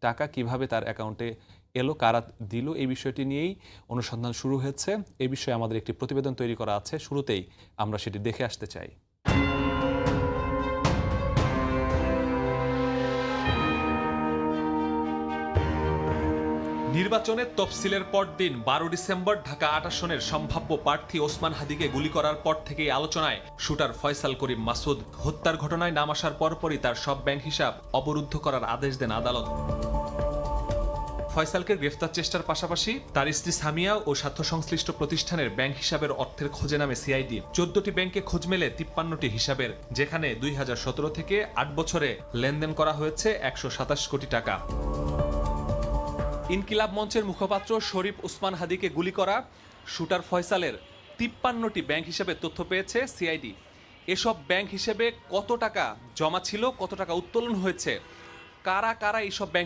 টাকা কিভাবে তার অ্যাকাউন্টে এলো, কারা দিল, এই বিষয়টি নিয়েই অনুসন্ধান শুরু হয়েছে। এই বিষয়ে আমাদের একটি প্রতিবেদন তৈরি করা আছে, শুরুতেই আমরা সেটি দেখে আসতে চাই। নির্বাচনের তফসিলের পরদিন 12 ডিসেম্বর ঢাকা ৮ আসনের সম্ভাব্য প্রার্থী ওসমান হাদিকে গুলি করার পর থেকেই আলোচনায় শুটার ফয়সাল করিম মাসুদ। হত্যার ঘটনায় নাম আসার পরপরই তার সব ব্যাংক হিসাব অবরুদ্ধ করার আদেশ দেন আদালত। ফয়সালকে গ্রেফতার চেষ্টার পাশাপাশি তার স্ত্রী সামিয়া ও স্বার্থ সংশ্লিষ্ট প্রতিষ্ঠানের ব্যাংক হিসাবের অর্থের খোঁজে নামে সিআইডি। 14টি ব্যাংকে খোঁজ মেলে 53টি হিসাবের, যেখানে 2017 থেকে 8 বছরে লেনদেন করা হয়েছে 127 কোটি টাকা। ইনকিলাব মঞ্চের মুখপাত্র শরীফ ওসমান হাদিকে গুলি করা শুটার ফয়সালের 53টি ব্যাংক হিসেবে তথ্য পেয়েছে সিআইডি। এসব ব্যাংক হিসেবে কত টাকা জমা ছিল, কত টাকা উত্তোলন হয়েছে, কারা কারা এইসব ব্যাংক